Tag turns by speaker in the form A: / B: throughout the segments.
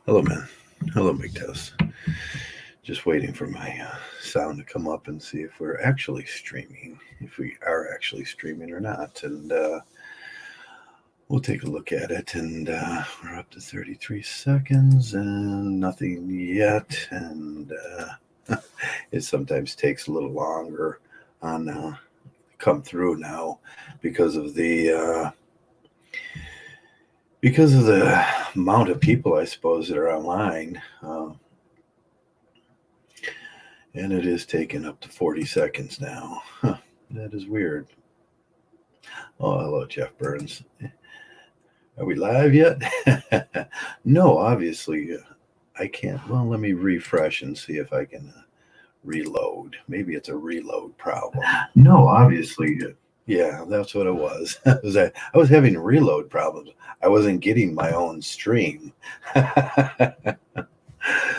A: Hello, man. Hello, McDowell. Just waiting for my sound to come up and see if we're actually streaming, if we are actually streaming or not. And we'll take a look at it. And we're up to 33 seconds and nothing yet. And it sometimes takes a little longer on come through now because of the amount of people, I suppose, that are online. And it is taking up to 40 seconds now. Huh, that is weird. Oh, hello, Jeff Burns. Are we live yet? No, obviously, I can't. Well, let me refresh and see if I can reload. Maybe it's a reload problem. No, obviously. Yeah, that's what it was. I was having reload problems. I wasn't getting my own stream.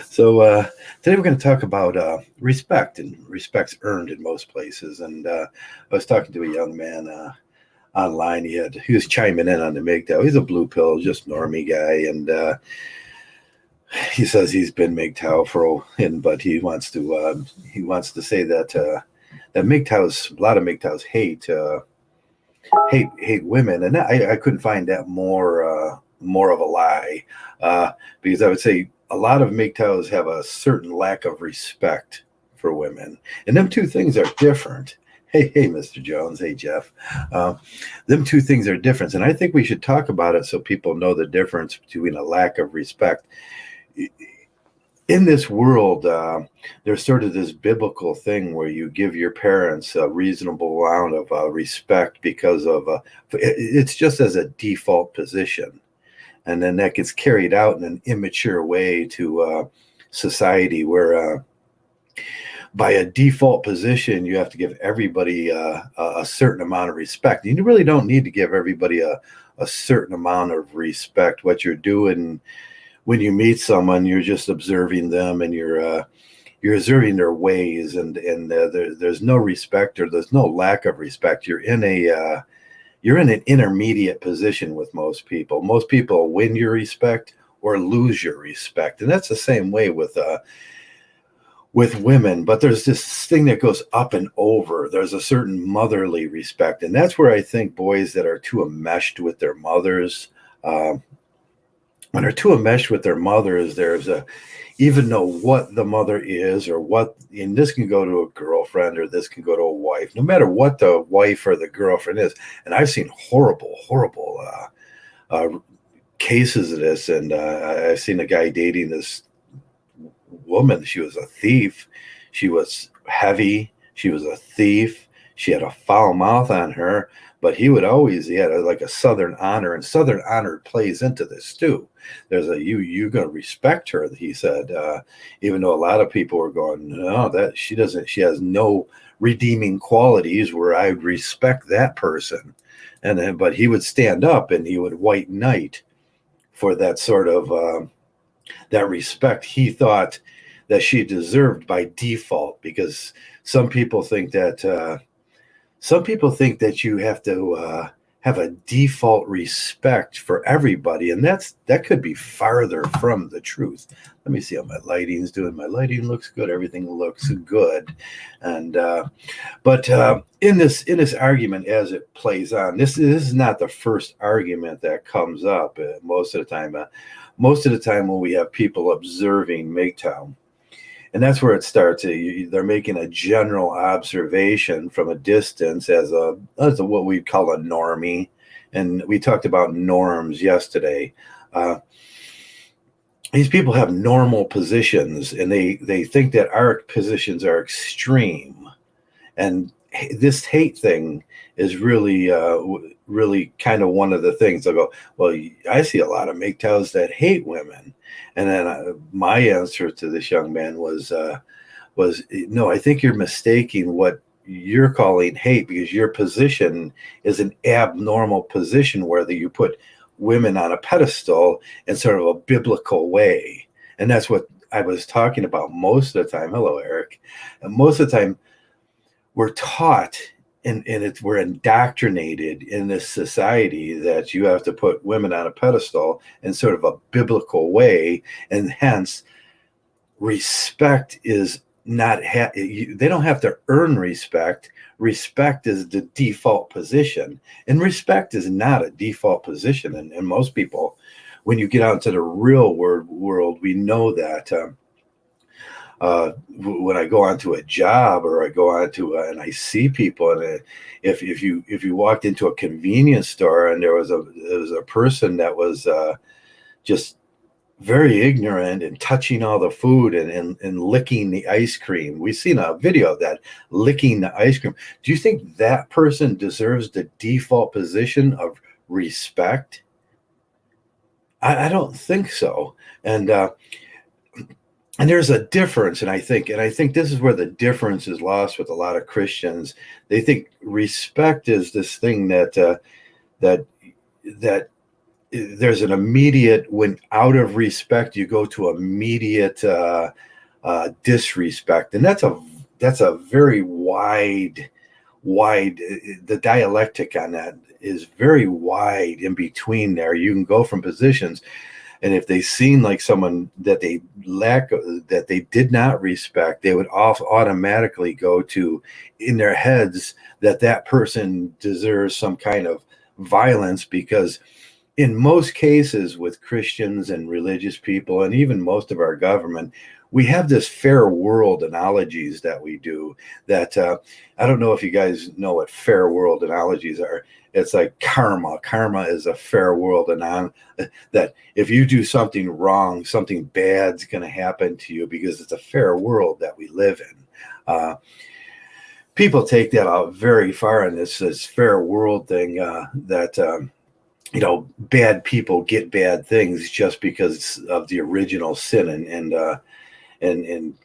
A: So today we're going to talk about respect, and respect's earned in most places. And I was talking to a young man online. He was chiming in on the MGTOW. He's a blue pill, just normie guy, and he says he's been MGTOW but he wants to say that that MGTOWs, a lot of MGTOWs hate women, and I couldn't find that more of a lie, because I would say a lot of MGTOWs have a certain lack of respect for women, and them two things are different. Hey, Mr. Jones. Hey, Jeff. Them two things are different, and I think we should talk about it so people know the difference between a lack of respect. In this world, there's sort of this biblical thing where you give your parents a reasonable amount of respect because of it's just as a default position, and then that gets carried out in an immature way to society where by a default position you have to give everybody a certain amount of respect. You really don't need to give everybody a certain amount of respect. What you're doing when you meet someone, you're just observing them, and you're observing their ways, and there's no respect, or there's no lack of respect. You're in an intermediate position with most people. Most people win your respect or lose your respect, and that's the same way with women. But there's this thing that goes up and over. There's a certain motherly respect, and that's where I think boys that are too enmeshed with their mothers. When they're too enmeshed with their mothers, even know what the mother is, or what, and this can go to a girlfriend, or this can go to a wife, no matter what the wife or the girlfriend is. And I've seen horrible cases of this. And I've seen a guy dating this woman. She was a thief. She was heavy. She was a thief. She had a foul mouth on her. But he had like a Southern honor, and Southern honor plays into this too. There's you're going to respect her, he said, even though a lot of people were going, no, that she has no redeeming qualities where I would respect that person. And then, but he would stand up and he would white knight for that sort of, that respect he thought that she deserved by default, because some people think that you have to have a default respect for everybody, and that could be farther from the truth. Let me see how my lighting's doing. My lighting looks good. Everything looks good, and but in this argument as it plays on, this is not the first argument that comes up. Most of the time when we have people observing MGTOW. And that's where it starts. They're making a general observation from a distance as what we call a normie. And we talked about norms yesterday. These people have normal positions, and they think that our positions are extreme. And this hate thing is really kind of one of the things. I go, well, I see a lot of MGTOWs that hate women. And then my answer to this young man was no, I think you're mistaking what you're calling hate, because your position is an abnormal position where you put women on a pedestal in sort of a biblical way. And that's what I was talking about most of the time. Hello, Eric. And most of the time we're taught and it's we're indoctrinated in this society that you have to put women on a pedestal in sort of a biblical way, and hence respect is not they don't have to earn respect. Respect is the default position, and respect is not a default position. And most people, when you get out into the real world, we know that when I go onto a job, or I go onto and I see people, and if you walked into a convenience store and there was a person that was just very ignorant and touching all the food and licking the ice cream. We've seen a video of that, licking the ice cream. Do you think that person deserves the default position of respect? I don't think so. And there's a difference, and I think this is where the difference is lost with a lot of Christians. They think respect is this thing that there's an immediate, when out of respect you go to immediate disrespect, and that's a very wide the dialectic on that is very wide in between there. You can go from positions, and if they seem like someone that they did not respect, they would automatically go to, in their heads, that person deserves some kind of violence, because in most cases with Christians and religious people, and even most of our government, we have this fair world analogies that we do that I don't know if you guys know what fair world analogies are. It's like karma. Karma is a fair world that if you do something wrong, something bad's going to happen to you, because it's a fair world that we live in. People take that out very far in this fair world thing, that bad people get bad things just because of the original sin, and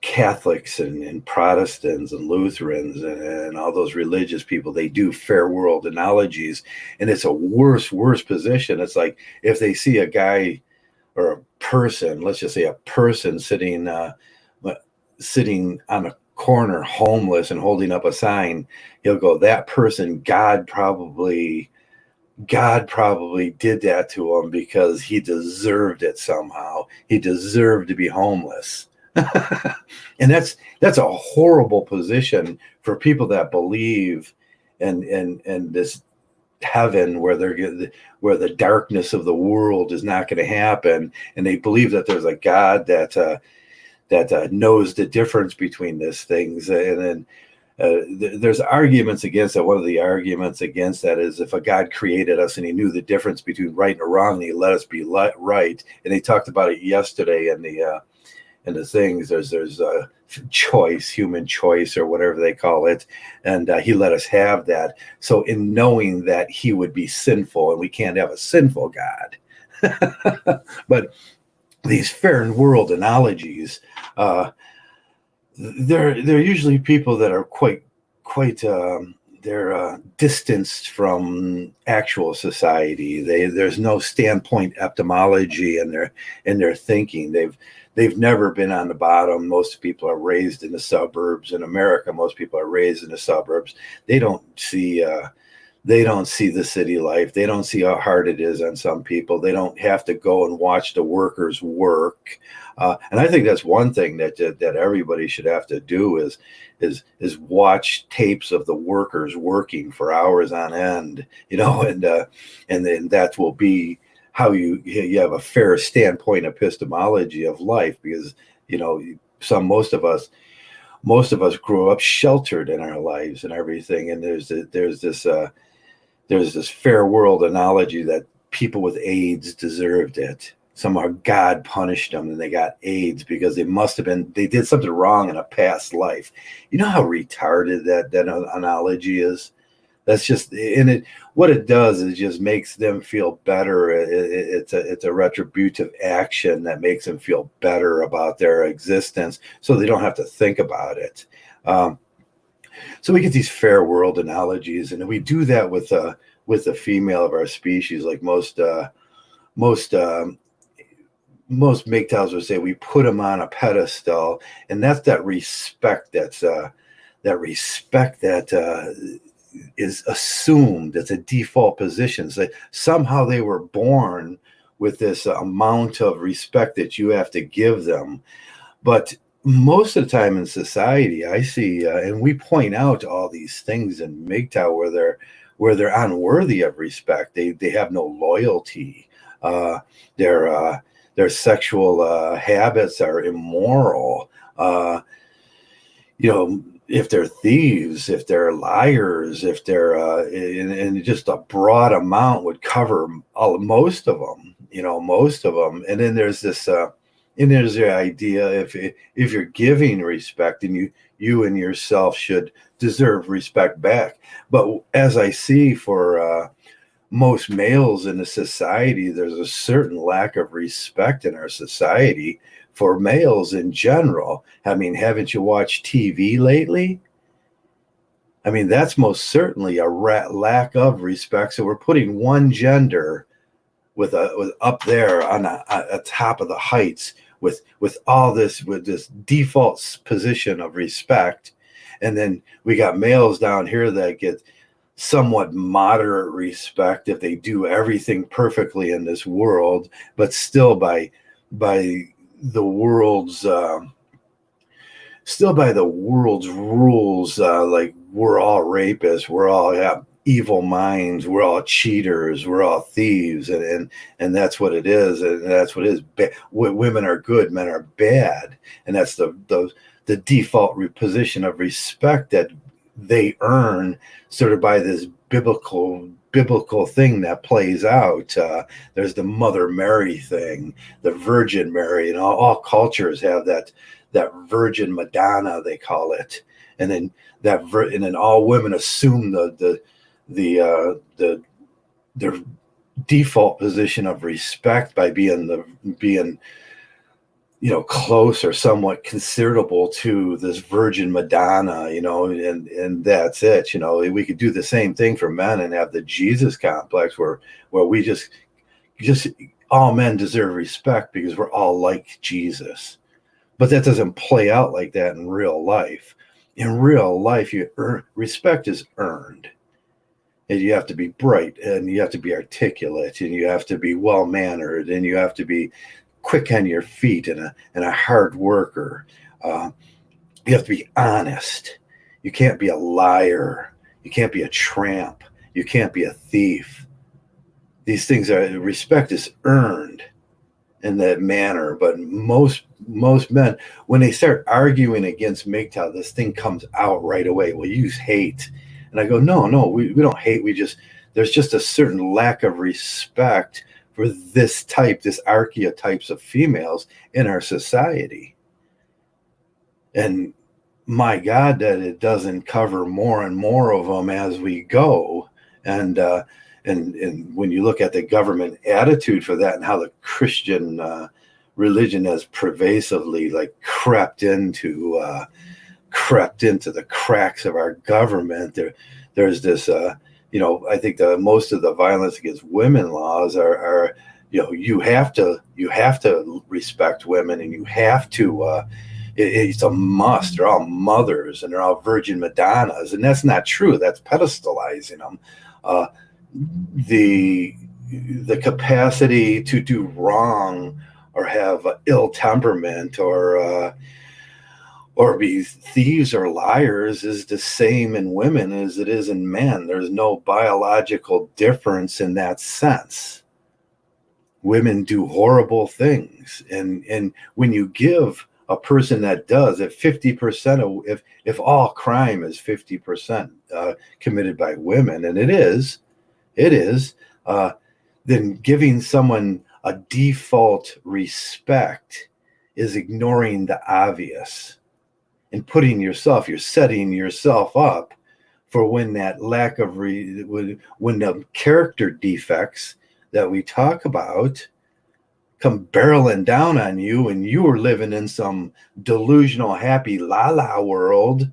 A: Catholics and Protestants and Lutherans and all those religious people, they do fair world analogies, and it's a worse position. It's like if they see a guy or a person, let's just say a person sitting on a corner homeless and holding up a sign, he'll go, that person, God probably did that to him because he deserved it somehow. He deserved to be homeless. And that's a horrible position for people that believe in this heaven where the darkness of the world is not going to happen, and they believe that there's a God that knows the difference between these things. And then there's arguments against that. One of the arguments against that is, if a God created us and he knew the difference between right and wrong, and he let us be right. And they talked about it yesterday in the things. There's a choice, human choice, or whatever they call it, and he let us have that. So in knowing that he would be sinful, and we can't have a sinful God, but these fair world analogies, they're usually people that are quite they're distanced from actual society. There's no standpoint epistemology in their thinking. They've never been on the bottom. Most people are raised in the suburbs. In America, most people are raised in the suburbs. They don't see the city life. They don't see how hard it is on some people. They don't have to go and watch the workers work. And I think that's one thing that everybody should have to do is watch tapes of the workers working for hours on end, and then that will be how you have a fair standpoint epistemology of life, because most of us grew up sheltered in our lives and everything, and there's this fair world analogy that people with AIDS deserved it. Somehow God punished them and they got AIDS because they did something wrong in a past life. You know how retarded that analogy is? That's just in it. What it does is just makes them feel better. It's a retributive action that makes them feel better about their existence, so they don't have to think about it. So we get these fair world analogies, and we do that with the female of our species. Like most MGTOWs would say, we put them on a pedestal, and that's that respect that respect that is assumed. It's a default position. So somehow they were born with this amount of respect that you have to give them. But most of the time in society, I see, and we point out all these things in MGTOW where they're unworthy of respect. They have no loyalty. Uh, their sexual habits are immoral. You know, if they're thieves, if they're liars, if they're and just a broad amount would cover most of them. You know, most of them. And then there's this. And there's the idea if you're giving respect, and you and yourself should deserve respect back. But as I see for most males in the society, there's a certain lack of respect in our society for males in general. I mean, haven't you watched TV lately? I mean, that's most certainly a lack of respect. So we're putting one gender with up there on a top of the heights with all this, with this default position of respect, and then we got males down here that get somewhat moderate respect if they do everything perfectly in this world, but still by the world's rules, like we're all rapists, we're all have evil minds, we're all cheaters, we're all thieves, and that's what it is, and that's what it is. Women are good, men are bad, and that's the default position of respect that they earn sort of by this biblical thing that plays out. There's the Mother Mary thing, the Virgin Mary, and all cultures have that Virgin Madonna, they call it, and then and then all women assume their default position of respect by being close or somewhat considerable to this Virgin Madonna, and that's it. We could do the same thing for men and have the Jesus complex where we just all men deserve respect because we're all like Jesus. But that doesn't play out like that in real life. In real life, respect is earned. And you have to be bright, and you have to be articulate, and you have to be well-mannered, and you have to be quick on your feet and a hard worker. You have to be honest. You can't be a liar. You can't be a tramp. You can't be a thief. These things respect is earned in that manner. But most men, when they start arguing against MGTOW, this thing comes out right away. Well, you use hate. And I go, no, we don't hate. There's just a certain lack of respect for this archetypes of females in our society. And my God, that it doesn't cover more and more of them as we go. And when you look at the government attitude for that and how the Christian religion has pervasively crept into the cracks of our government, there's this I think most of the violence against women laws are you have to respect women, and you have to it's a must. They're all mothers and they're all Virgin Madonnas, and that's not true. That's pedestalizing them. The capacity to do wrong or have ill temperament or be thieves or liars is the same in women as it is in men. There's no biological difference in that sense. Women do horrible things, and when you give a person that does, if 50% if all crime is 50% committed by women, and it is, then giving someone a default respect is ignoring the obvious. And you're setting yourself up for when that lack of when the character defects that we talk about come barreling down on you, and you were living in some delusional happy la world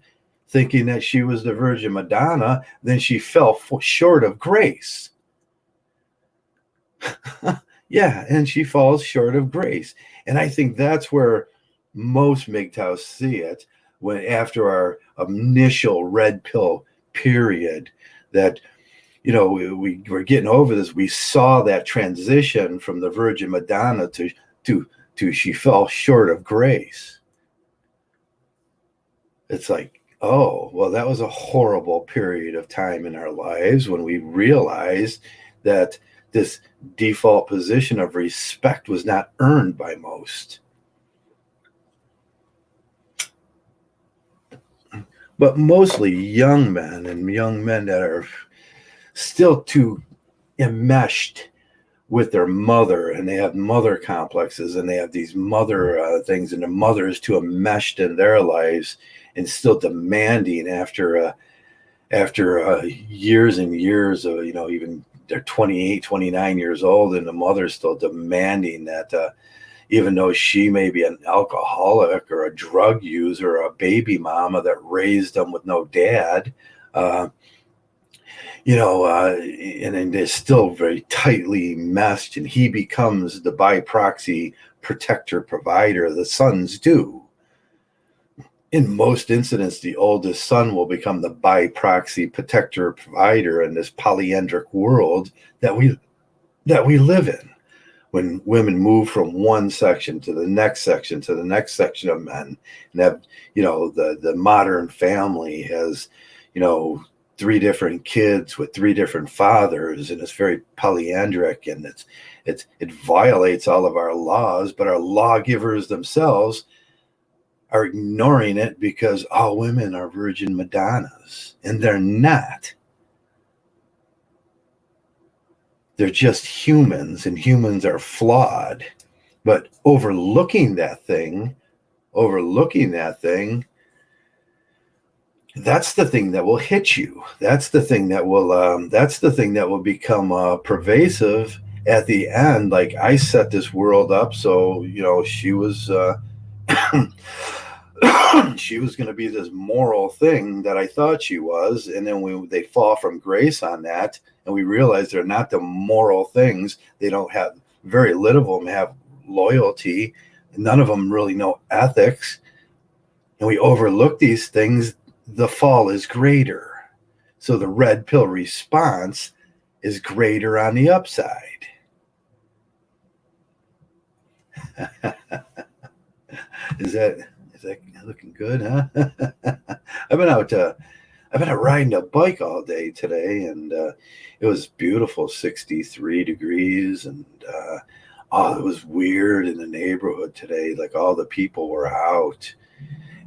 A: thinking that she was the Virgin Madonna, then she fell short of grace. Yeah, and she falls short of grace. And I think that's where most MGTOWs see it. when after our initial red pill period, that we were getting over this. We saw that transition from the Virgin Madonna to she fell short of grace. It's like, oh, well, that was a horrible period of time in our lives when we realized that this default position of respect was not earned by most. But mostly young men, and young men that are still too enmeshed with their mother, and they have mother complexes, and they have these mother things, and the mother is too enmeshed in their lives and still demanding after years and years of, even they're 28, 29 years old, and the mother's still demanding that even though she may be an alcoholic or a drug user or a baby mama that raised them with no dad, and then they're still very tightly meshed, and he becomes the by proxy protector provider. The sons do. In most incidents, the oldest son will become the by proxy protector provider in this polyandric world that we live in. When women move from one section to the next section to the next section of men, and have, the modern family has, 3 different kids with 3 different fathers, and it's very polyandric, and it violates all of our laws, but our lawgivers themselves are ignoring it because all women are Virgin Madonnas, and they're not. They're just humans, and humans are flawed. But overlooking that thing, that's the thing that will hit you. That's the thing that will become pervasive at the end. Like, I set this world up so she was she was going to be this moral thing that I thought she was, and then they fall from grace on that, and we realize they're not the moral things. They don't have, very little of them have loyalty, none of them really know ethics, and we overlook these things. The fall is greater, so the red pill response is greater on the upside. Is that looking good, huh? I've been out riding a bike all day today, and it was beautiful, 63 degrees, and it was weird in the neighborhood today. Like, all the people were out,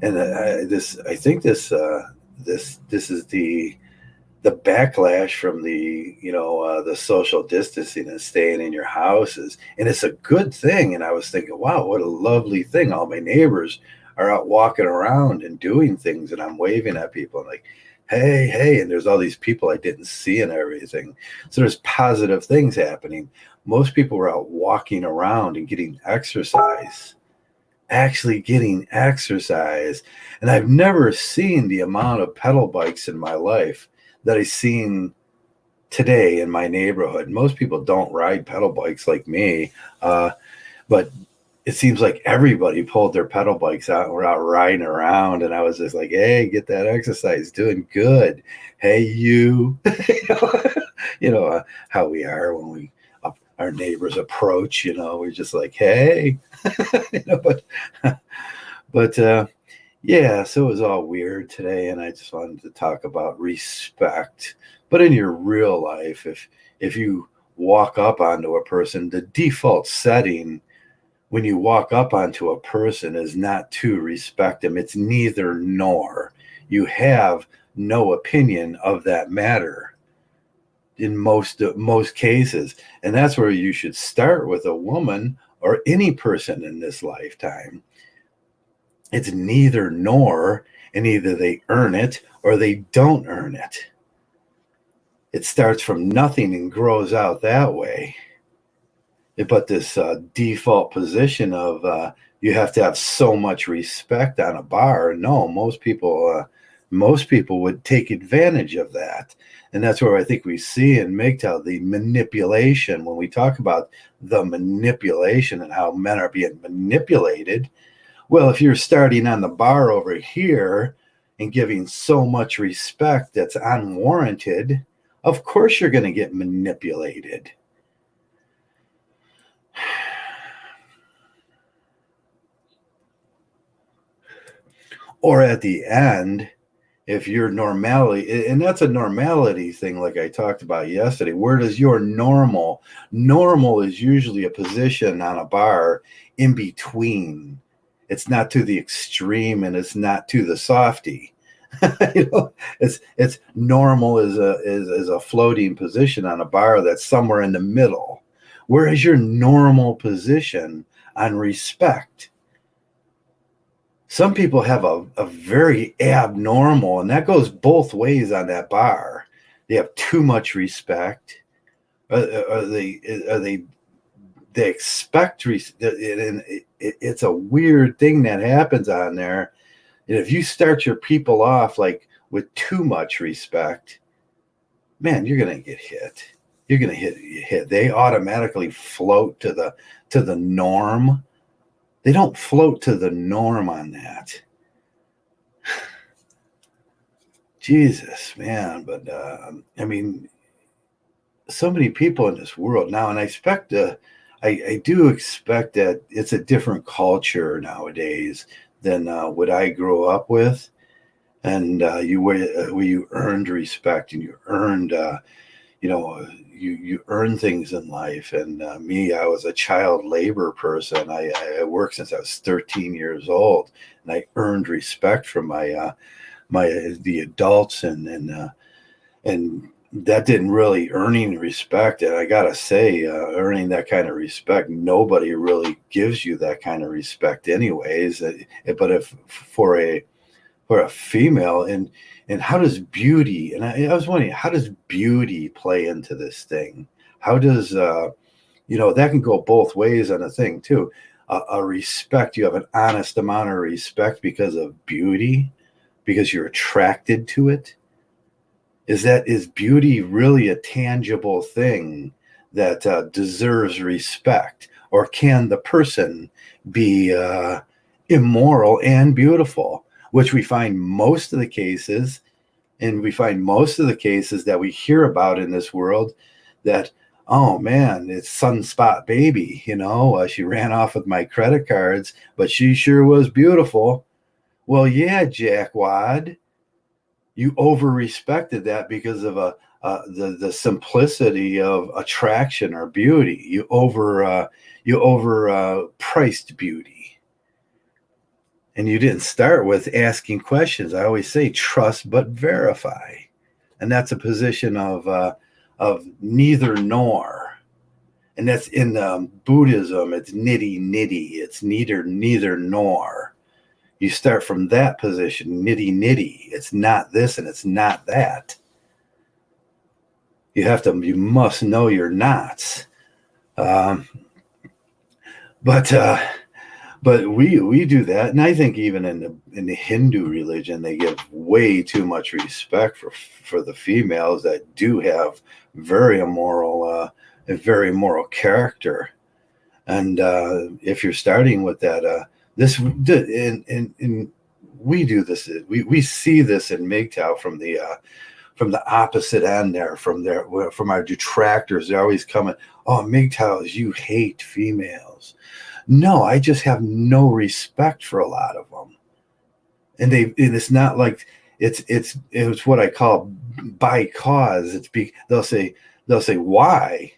A: and I think this is the backlash from the social distancing and staying in your houses, and it's a good thing. And I was thinking, wow, what a lovely thing! All my neighbors are out walking around and doing things, and I'm waving at people and like, hey, and there's all these people I didn't see and everything. So there's positive things happening. Most people were out walking around and getting exercise, actually getting exercise. And I've never seen the amount of pedal bikes in my life that I've seen today in my neighborhood. Most people don't ride pedal bikes like me, but it seems like everybody pulled their pedal bikes out and were out riding around. And I was just like, hey, get that exercise, doing good. Hey, you, how we are when our neighbors approach, we're just like, hey, but yeah, so it was all weird today. And I just wanted to talk about respect. But in your real life, if you walk up onto a person, the default setting when you walk up onto a person is not to respect them. It's neither nor. You have no opinion of that matter in most cases. And that's where you should start with a woman or any person in this lifetime. It's neither nor, and either they earn it or they don't earn it. It starts from nothing and grows out that way. But this default position of you have to have so much respect on a bar, no, most people would take advantage of that. And that's where I think we see in MGTOW the manipulation. When we talk about the manipulation and how men are being manipulated, Well, if you're starting on the bar over here and giving so much respect that's unwarranted, of course you're going to get manipulated. Or at the end, if your normality, and that's a normality thing, like I talked about yesterday, where does your normal is usually a position on a bar in between. It's not to the extreme and it's not to the softy. It's normal is a floating position on a bar that's somewhere in the middle. Where is your normal position on respect? Some people have a very abnormal, and that goes both ways on that bar. They have too much respect. They expect and it's a weird thing that happens on there. And if you start your people off like with too much respect, man, you're gonna get hit. You're gonna hit. They automatically float to the norm. They don't float to the norm on that. Jesus, man. But I mean, so many people in this world now, and I do expect that it's a different culture nowadays than what I grew up with, and where you earned respect and you earned, you earn things in life. And me, I was a child labor person. I worked since I was 13 years old, and I earned respect from the adults, and that didn't really earning respect. And I gotta say, earning that kind of respect, nobody really gives you that kind of respect, anyways. But if for a female, and how does beauty? And I was wondering, how does beauty play into this thing? How does that can go both ways on a thing too. A respect, you have an honest amount of respect because of beauty, because you're attracted to it. Is beauty really a tangible thing that deserves respect, or can the person be immoral and beautiful, which we find most of the cases, and we find most of the cases that we hear about in this world that, oh man, it's sunspot baby, she ran off with my credit cards, but she sure was beautiful. Well, yeah, jackwad. You over respected that because of the simplicity of attraction or beauty. You over priced beauty, and you didn't start with asking questions. I always say trust but verify, and that's a position of neither nor, and that's in Buddhism. It's nitty nitty. It's neither nor. You start from that position, nitty nitty. It's not this and it's not that. You must know your knots. But we do that, and I think even in the Hindu religion, they give way too much respect for the females that do have very immoral, very moral character. And if you're starting with that. And we do this. We see this in MGTOW from the opposite end there. From our detractors, they're always coming. Oh, MGTOWs, you hate females. No, I just have no respect for a lot of them, and it's not like it's what I call by cause. They'll say why.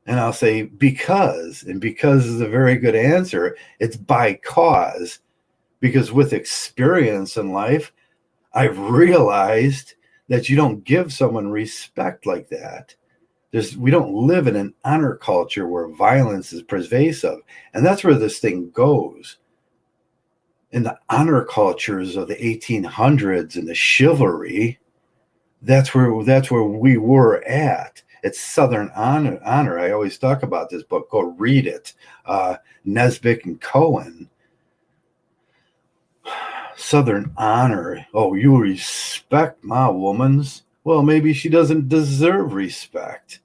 A: And I'll say because, and because is a very good answer. It's by cause, because with experience in life, I've realized that you don't give someone respect like that. We don't live in an honor culture where violence is pervasive, and that's where this thing goes. In the honor cultures of the 1800s and the chivalry, that's where we were at. It's Southern honor. I always talk about this book. Go read it. Nesbitt and Cohen. Southern honor. Oh, you respect my woman's. Well, maybe she doesn't deserve respect.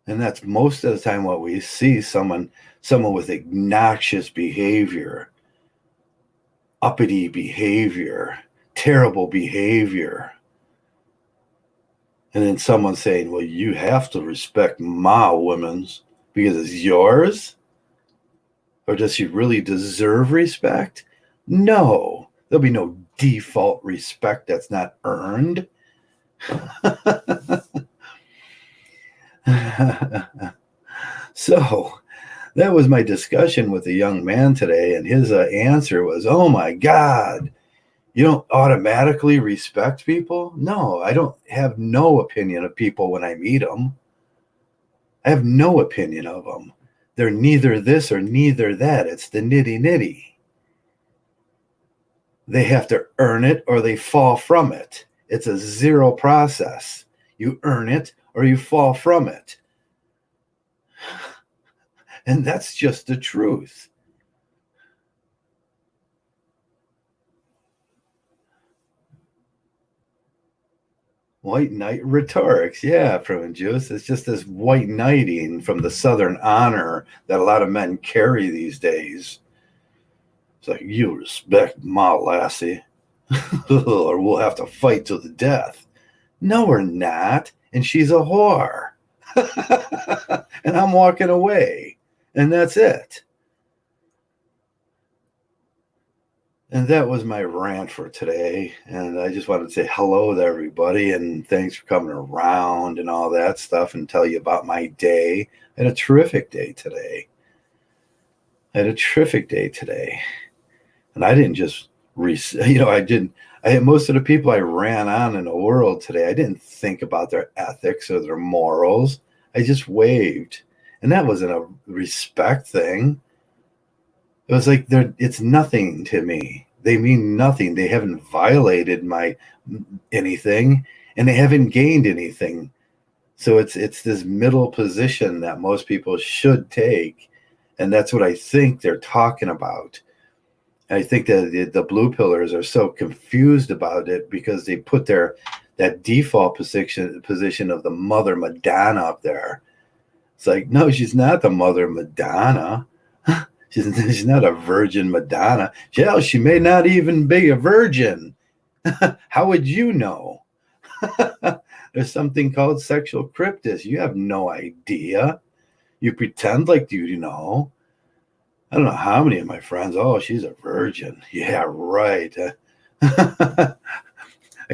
A: And that's most of the time what we see, someone with obnoxious behavior, uppity behavior, terrible behavior. And then someone saying, well, you have to respect my women's because it's yours? Or does she really deserve respect? No, there'll be no default respect that's not earned. So that was my discussion with a young man today, and his answer was, oh my God, you don't automatically respect people? No, I don't have no opinion of people when I meet them. I have no opinion of them. They're neither this or neither that. It's the nitty nitty. They have to earn it or they fall from it. It's a zero process. You earn it or you fall from it. And that's just the truth. White knight rhetorics, yeah, Prune Juice. It's just this white knighting from the Southern honor that a lot of men carry these days. It's like, you respect my lassie, or we'll have to fight to the death. No, we're not. And she's a whore. And I'm walking away. And that's it. And that was my rant for today. And I just wanted to say hello to everybody and thanks for coming around and all that stuff and tell you about my day. I had a terrific day today. And I didn't just, I had most of the people I ran on in the world today, I didn't think about their ethics or their morals. I just waved. And that wasn't a respect thing. It was like it's nothing to me. They mean nothing. They haven't violated my anything, and they haven't gained anything. So it's this middle position that most people should take, and that's what I think they're talking about. I think that the blue pillars are so confused about it because they put that default position of the Mother Madonna up there. It's like, no, she's not the Mother Madonna. She's not a Virgin Madonna. Hell, she may not even be a virgin. How would you know? There's something called sexual cryptis. You have no idea. You pretend like you know. I don't know how many of my friends, oh, she's a virgin. Yeah, right. I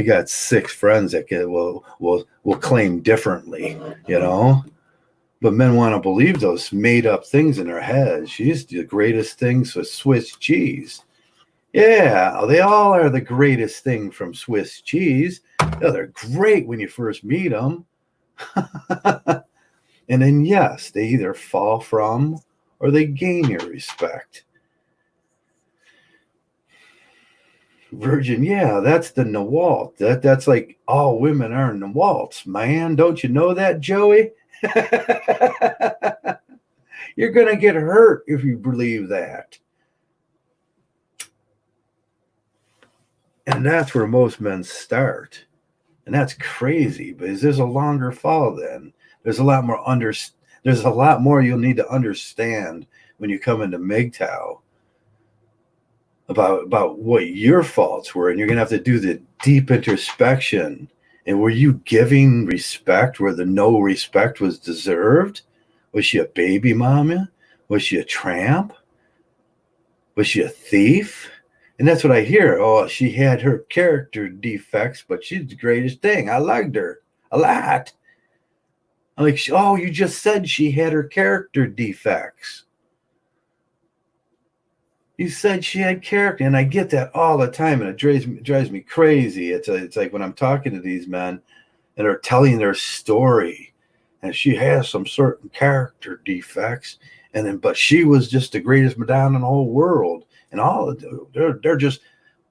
A: got 6 friends that will claim differently, you know. But men want to believe those made up things in their heads. She's the greatest thing for Swiss cheese. Yeah, they all are the greatest thing from Swiss cheese. Yeah, they're great when you first meet them. And then, yes, they either fall from or they gain your respect. Virgin, yeah, that's the Nawalt. That's like all women are Nawalts, man. Don't you know that, Joey? You're going to get hurt if you believe that. And that's where most men start. And that's crazy because there's a longer fall then. There's a lot more you'll need to understand when you come into MGTOW about what your faults were. And you're going to have to do the deep introspection. And were you giving respect where the no respect was deserved? Was she a baby mama? Was she a tramp? Was she a thief? And that's what I hear. Oh, she had her character defects, but she's the greatest thing. I liked her a lot. I'm like, oh, you just said she had her character defects. You said she had character, and I get that all the time, and it drives me crazy. It's like when I'm talking to these men, and they're telling their story, and she has some certain character defects, but she was just the greatest Madonna in the whole world, and they're just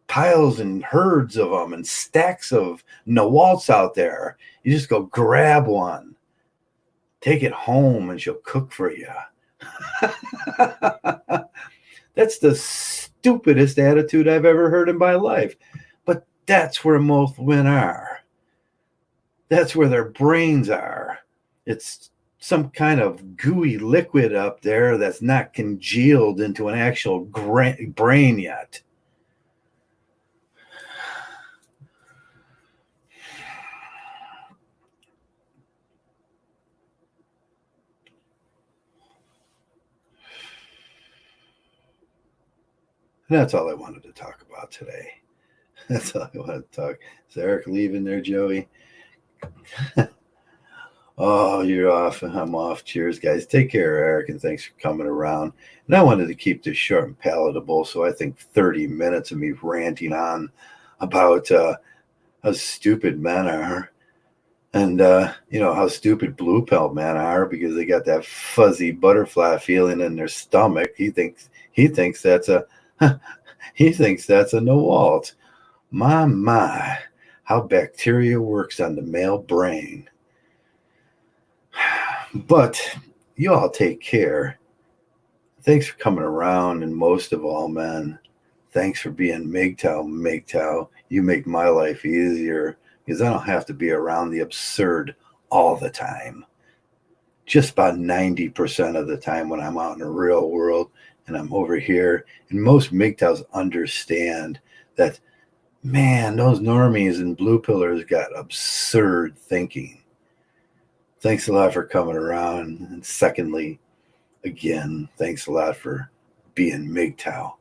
A: piles and herds of them, and stacks of Nawalts out there. You just go grab one, take it home, and she'll cook for you. That's the stupidest attitude I've ever heard in my life. But that's where most men are. That's where their brains are. It's some kind of gooey liquid up there that's not congealed into an actual brain yet. And that's all I wanted to talk about today. That's all I wanted to talk. Is Eric leaving there, Joey? Oh, you're off. I'm off. Cheers, guys. Take care, Eric, and thanks for coming around. And I wanted to keep this short and palatable, so I think 30 minutes of me ranting on about how stupid men are, and how stupid blue pill men are because they got that fuzzy butterfly feeling in their stomach. He thinks that's a he thinks that's a NOALT. My, how bacteria works on the male brain. But you all take care. Thanks for coming around, and most of all, man, thanks for being MGTOW. You make my life easier because I don't have to be around the absurd all the time. Just about 90% of the time when I'm out in the real world and I'm over here, and most MGTOWs understand that, man, those normies and blue pillars got absurd thinking. Thanks a lot for coming around. And secondly, again, thanks a lot for being MGTOW.